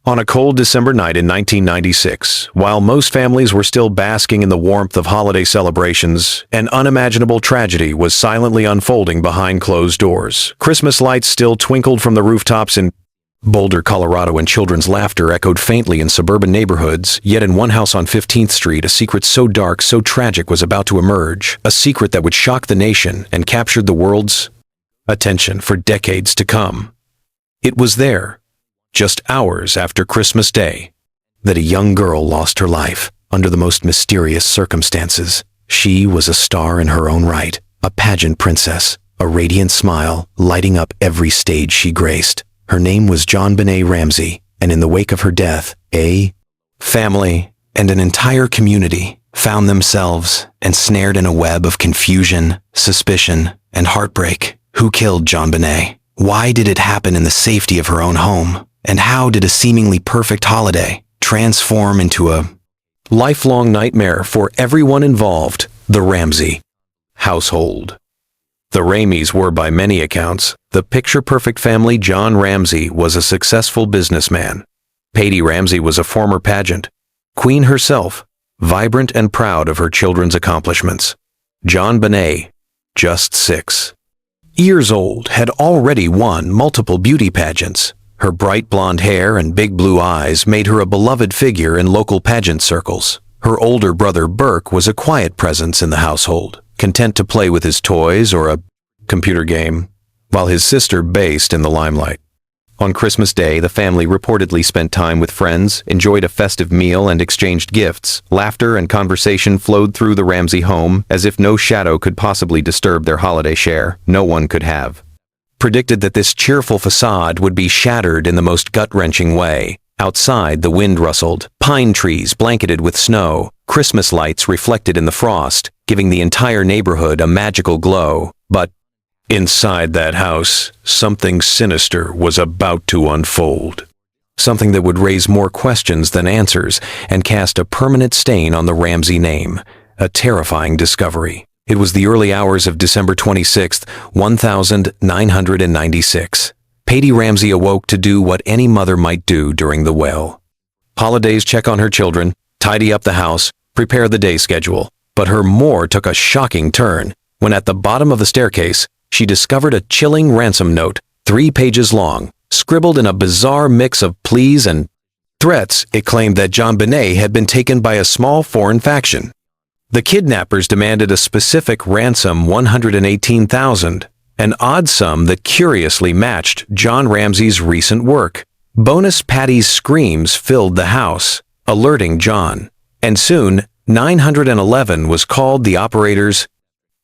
On a cold December night in 1996, while most families were still basking in the warmth of holiday celebrations, an unimaginable tragedy was silently unfolding behind closed doors. Christmas lights still twinkled from the rooftops in Boulder, Colorado, and children's laughter echoed faintly in suburban neighborhoods, yet in one house on 15th Street, a secret so dark, so tragic was about to emerge, a secret that would shock the nation and capture the world's attention for decades to come. It was there, just hours after Christmas Day, that a young girl lost her life under the most mysterious circumstances. She was a star in her own right, a pageant princess, a radiant smile lighting up every stage she graced. Her name was JonBenét Ramsey, and in the wake of her death, a family and an entire community found themselves ensnared in a web of confusion, suspicion, and heartbreak. Who killed JonBenét? Why did it happen in the safety of her own home? And how did a seemingly perfect holiday transform into a lifelong nightmare for everyone involved? The Ramsey household. The Ramis were, by many accounts, the picture-perfect family. John Ramsey was a successful businessman. Patty Ramsey was a former pageant queen herself, vibrant and proud of her children's accomplishments. JonBenét, just 6 years old, had already won multiple beauty pageants. Her bright blonde hair and big blue eyes made her a beloved figure in local pageant circles. Her older brother Burke was a quiet presence in the household, content to play with his toys or a computer game, while his sister basked in the limelight. On Christmas Day, the family reportedly spent time with friends, enjoyed a festive meal, and exchanged gifts. Laughter and conversation flowed through the Ramsey home as if no shadow could possibly disturb their holiday share. No one could have predicted that this cheerful facade would be shattered in the most gut-wrenching way. Outside, the wind rustled, pine trees blanketed with snow, Christmas lights reflected in the frost, giving the entire neighborhood a magical glow. But inside that house, something sinister was about to unfold. Something that would raise more questions than answers and cast a permanent stain on the Ramsey name. A terrifying discovery. It was the early hours of December 26th, 1996. Patty Ramsey awoke to do what any mother might do during the holidays: check on her children, tidy up the house, prepare the day schedule. But her more took a shocking turn when at the bottom of the staircase, she discovered a chilling ransom note, 3 pages long, scribbled in a bizarre mix of pleas and threats. It claimed that JonBenét had been taken by a small foreign faction. The kidnappers demanded a specific ransom, $118,000, an odd sum that curiously matched John Ramsey's recent work. Bonus Patty's screams filled the house, alerting John, and soon 911 was called. The operator's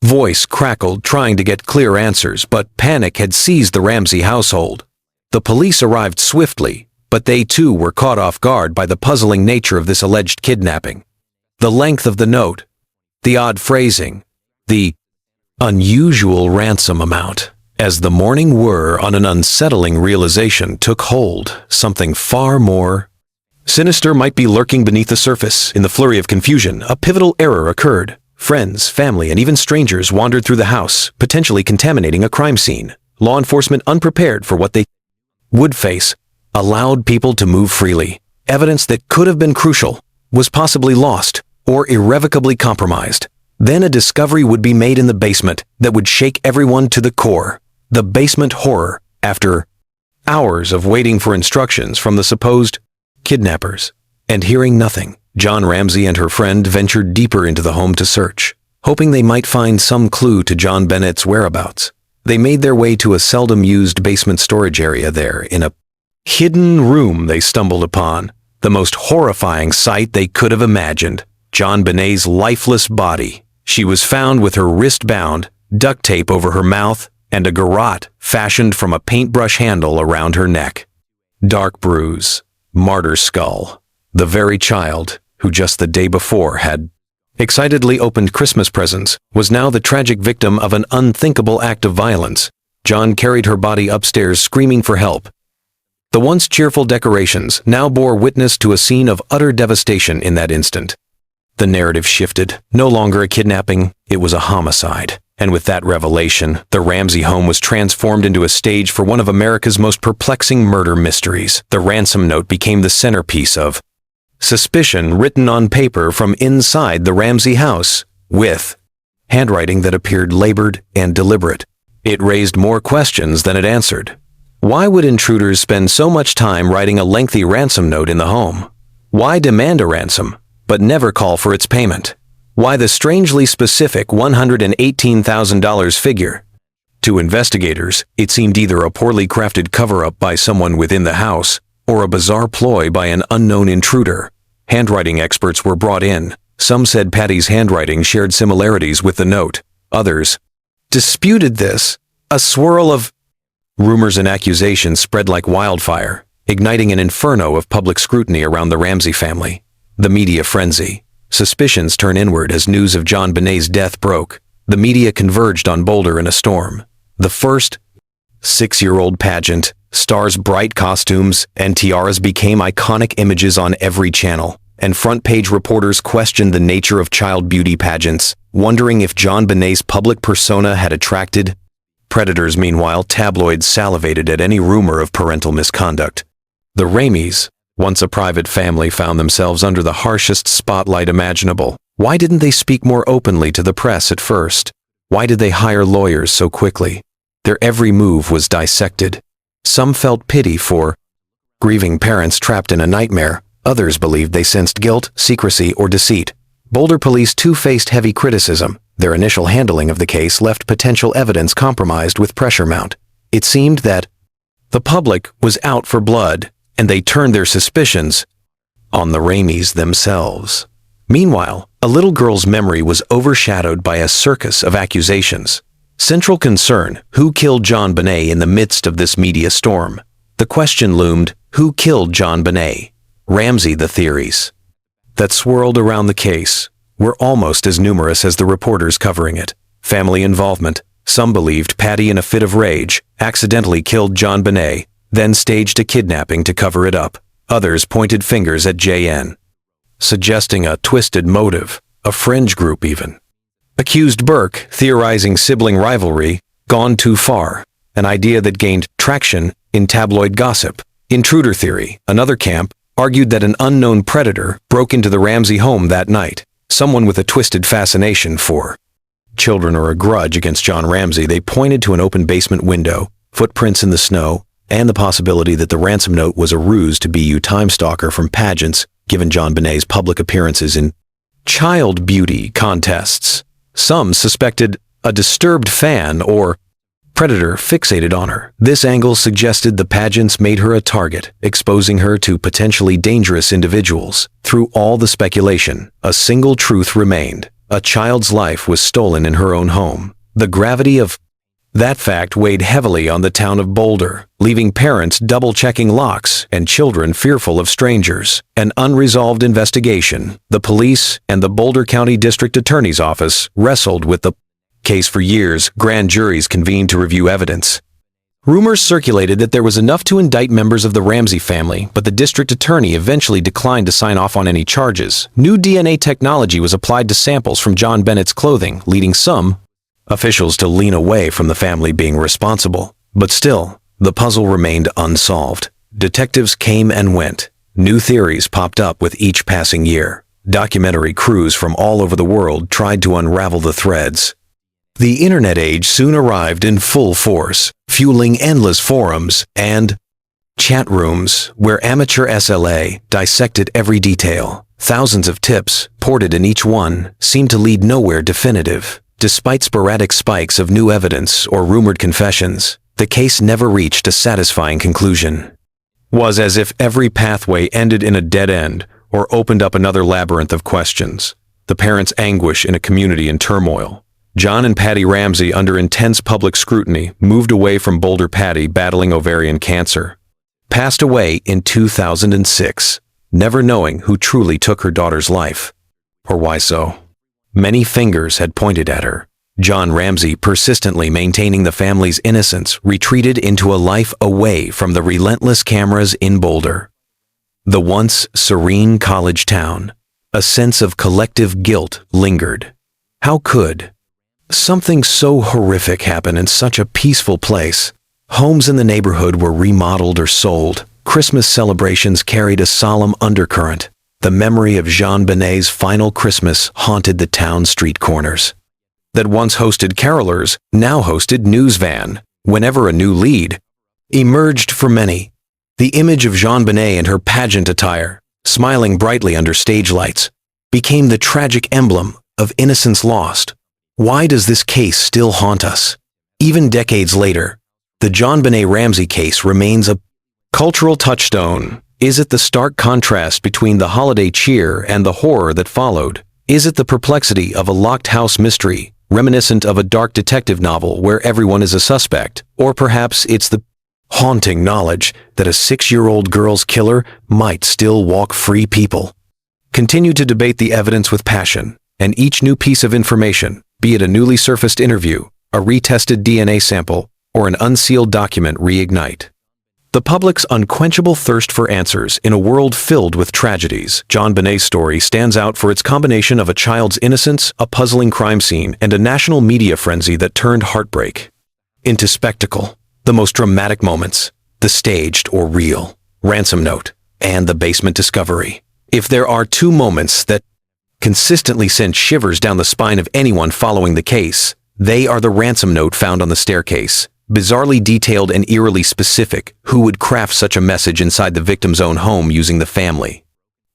voice crackled, trying to get clear answers, but panic had seized the Ramsey household. The police arrived swiftly, but they too were caught off guard by the puzzling nature of this alleged kidnapping. The length of the note, the odd phrasing, the unusual ransom amount. As the morning whir on an unsettling realization took hold, something far more sinister might be lurking beneath the surface. In the flurry of confusion, a pivotal error occurred. Friends, family, and even strangers wandered through the house, potentially contaminating a crime scene. Law enforcement, unprepared for what they would face, allowed people to move freely. Evidence that could have been crucial was possibly lost or irrevocably compromised. Then a discovery would be made in the basement that would shake everyone to the core. The basement horror. After hours of waiting for instructions from the supposed kidnappers and hearing nothing, John Ramsey and her friend ventured deeper into the home to search, hoping they might find some clue to JonBenét's whereabouts. They made their way to a seldom-used basement storage area. There, in a hidden room, they stumbled upon the most horrifying sight they could have imagined: JonBenét's lifeless body. She was found with her wrist bound, duct tape over her mouth, and a garrote fashioned from a paintbrush handle around her neck. Dark bruise, martyr skull. The very child who just the day before had excitedly opened Christmas presents was now the tragic victim of an unthinkable act of violence. John carried her body upstairs, screaming for help. The once cheerful decorations now bore witness to a scene of utter devastation in that instant. The narrative shifted. No longer a kidnapping, it was a homicide. And with that revelation, the Ramsey home was transformed into a stage for one of America's most perplexing murder mysteries. The ransom note became the centerpiece of suspicion written on paper from inside the Ramsey house, with handwriting that appeared labored and deliberate. It raised more questions than it answered. Why would intruders spend so much time writing a lengthy ransom note in the home? Why demand a ransom, but never call for its payment? Why the strangely specific $118,000 figure? To investigators, it seemed either a poorly crafted cover-up by someone within the house or a bizarre ploy by an unknown intruder. Handwriting experts were brought in. Some said Patty's handwriting shared similarities with the note. Others disputed this. A swirl of rumors and accusations spread like wildfire, igniting an inferno of public scrutiny around the Ramsey family. The media frenzy. Suspicions turned inward as news of JonBenét's death broke. The media converged on Boulder in a storm. The first 6-year-old pageant, stars' bright costumes and tiaras became iconic images on every channel, and front-page reporters questioned the nature of child beauty pageants, wondering if JonBenét's public persona had attracted predators. Meanwhile, tabloids salivated at any rumor of parental misconduct. The Ramseys, once a private family, found themselves under the harshest spotlight imaginable. Why didn't they speak more openly to the press at first? Why did they hire lawyers so quickly? Their every move was dissected. Some felt pity for grieving parents trapped in a nightmare. Others believed they sensed guilt, secrecy, or deceit. Boulder police too faced heavy criticism. Their initial handling of the case left potential evidence compromised with pressure mount. It seemed that the public was out for blood, and they turned their suspicions on the Ramseys themselves. Meanwhile, a little girl's memory was overshadowed by a circus of accusations. Central concern: who killed JonBenét in the midst of this media storm? The question loomed: who killed JonBenét? Ramsey. The theories that swirled around the case were almost as numerous as the reporters covering it. Family involvement. Some believed Patty, in a fit of rage, accidentally killed JonBenét, then staged a kidnapping to cover it up. Others pointed fingers at JN, suggesting a twisted motive, a fringe group even. Accused Burke, theorizing sibling rivalry, gone too far, an idea that gained traction in tabloid gossip. Intruder theory. Another camp argued that an unknown predator broke into the Ramsey home that night. Someone with a twisted fascination for children or a grudge against John Ramsey. They pointed to an open basement window, footprints in the snow, and the possibility that the ransom note was a ruse to be a time stalker from pageants, given JonBenét's public appearances in child beauty contests. Some suspected a disturbed fan or predator fixated on her. This angle suggested the pageants made her a target, exposing her to potentially dangerous individuals. Through all the speculation, a single truth remained: a child's life was stolen in her own home. The gravity of that fact weighed heavily on the town of Boulder, leaving parents double-checking locks and children fearful of strangers. An unresolved investigation. The police and the Boulder County District Attorney's Office wrestled with the case for years. Grand juries convened to review evidence. Rumors circulated that there was enough to indict members of the Ramsey family, but the district attorney eventually declined to sign off on any charges. New DNA technology was applied to samples from JonBenét's clothing, leading some officials to lean away from the family being responsible. But still, the puzzle remained unsolved. Detectives came and went. New theories popped up with each passing year. Documentary crews from all over the world tried to unravel the threads. The internet age soon arrived in full force, fueling endless forums and chat rooms where amateur SLA dissected every detail. Thousands of tips, ported in each one, seemed to lead nowhere definitive. Despite sporadic spikes of new evidence or rumored confessions, the case never reached a satisfying conclusion. Was as if every pathway ended in a dead end or opened up another labyrinth of questions. The parents' anguish in a community in turmoil. John and Patty Ramsey, under intense public scrutiny, moved away from Boulder. Patty, battling ovarian cancer, passed away in 2006, never knowing who truly took her daughter's life, or why so. Many fingers had pointed at her. John Ramsey, persistently maintaining the family's innocence, retreated into a life away from the relentless cameras in Boulder. The once serene college town. A sense of collective guilt lingered. How could Something so horrific happened in such a peaceful place. Homes in the neighborhood were remodeled or sold. Christmas celebrations carried a solemn undercurrent. The memory of JonBenét's final Christmas haunted the town street corners. That once hosted carolers now hosted news van. Whenever a new lead emerged for many, the image of JonBenét in her pageant attire, smiling brightly under stage lights, became the tragic emblem of innocence lost. Why does this case still haunt us? Even decades later, the JonBenét Ramsey case remains a cultural touchstone. Is it the stark contrast between the holiday cheer and the horror that followed? Is it the perplexity of a locked house mystery, reminiscent of a dark detective novel where everyone is a suspect? Or perhaps it's the haunting knowledge that a 6-year-old girl's killer might still walk free people? Continue to debate the evidence with passion, and each new piece of information, be it a newly surfaced interview, a retested DNA sample, or an unsealed document, reignite the public's unquenchable thirst for answers in a world filled with tragedies. JonBenét's story stands out for its combination of a child's innocence, a puzzling crime scene, and a national media frenzy that turned heartbreak into spectacle. The most dramatic moments, the staged or real ransom note, and the basement discovery. If there are two moments that consistently sent shivers down the spine of anyone following the case, they are the ransom note found on the staircase. Bizarrely detailed and eerily specific, who would craft such a message inside the victim's own home using the family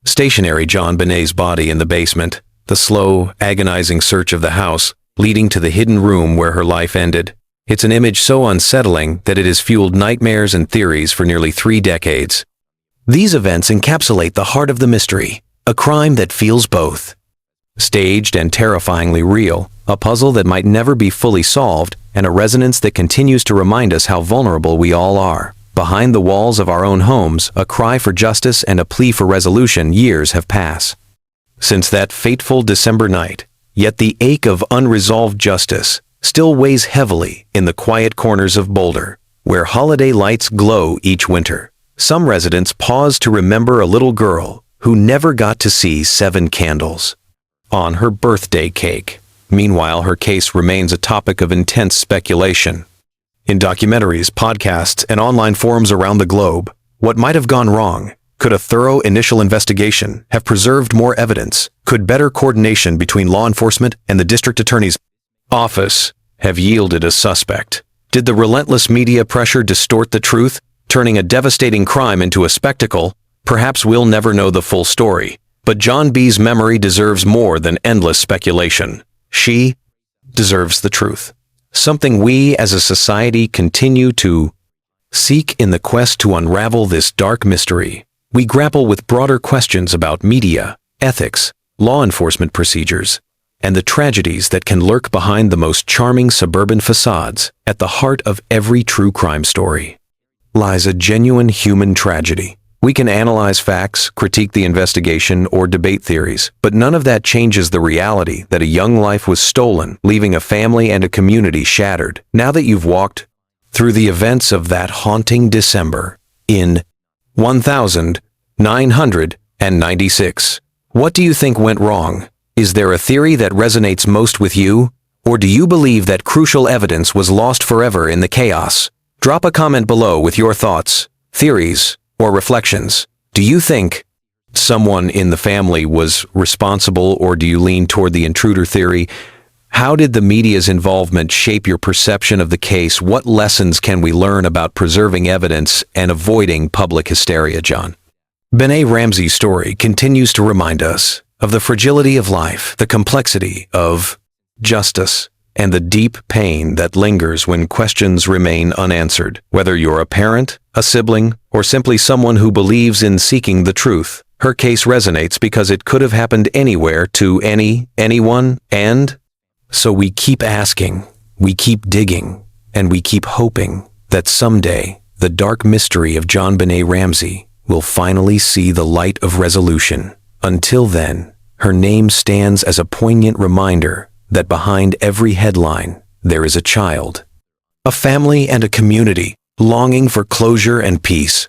stationary JonBenét's body in the basement, the slow, agonizing search of the house, leading to the hidden room where her life ended. It's an image so unsettling that it has fueled nightmares and theories for nearly 3 decades. These events encapsulate the heart of the mystery, a crime that feels both staged and terrifyingly real, a puzzle that might never be fully solved, and a resonance that continues to remind us how vulnerable we all are. Behind the walls of our own homes, a cry for justice and a plea for resolution. Years have passed since that fateful December night, yet the ache of unresolved justice still weighs heavily in the quiet corners of Boulder, where holiday lights glow each winter. Some residents pause to remember a little girl who never got to see 7 candles on her birthday cake. Meanwhile, her case remains a topic of intense speculation. In documentaries, podcasts, and online forums around the globe, what might have gone wrong? Could a thorough initial investigation have preserved more evidence? Could better coordination between law enforcement and the district attorney's office have yielded a suspect? Did the relentless media pressure distort the truth, turning a devastating crime into a spectacle? Perhaps we'll never know the full story, but John B.'s memory deserves more than endless speculation. She deserves the truth, something we as a society continue to seek in the quest to unravel this dark mystery. We grapple with broader questions about media, ethics, law enforcement procedures, and the tragedies that can lurk behind the most charming suburban facades. At the heart of every true crime story lies a genuine human tragedy. We can analyze facts, critique the investigation, or debate theories, but none of that changes the reality that a young life was stolen, leaving a family and a community shattered. Now that you've walked through the events of that haunting December in 1996, what do you think went wrong? Is there a theory that resonates most with you? Or do you believe that crucial evidence was lost forever in the chaos? Drop a comment below with your thoughts, theories, or reflections. Do you think someone in the family was responsible, or do you lean toward the intruder theory? How did the media's involvement shape your perception of the case? What lessons can we learn about preserving evidence and avoiding public hysteria? JonBenét Ramsey's story continues to remind us of the fragility of life, the complexity of justice, and the deep pain that lingers when questions remain unanswered. Whether you're a parent, a sibling, or simply someone who believes in seeking the truth, her case resonates because it could have happened anywhere to anyone, and so we keep asking, we keep digging, and we keep hoping that someday the dark mystery of JonBenét Ramsey will finally see the light of resolution. Until then, her name stands as a poignant reminder that behind every headline, there is a child, a family, and a community longing for closure and peace.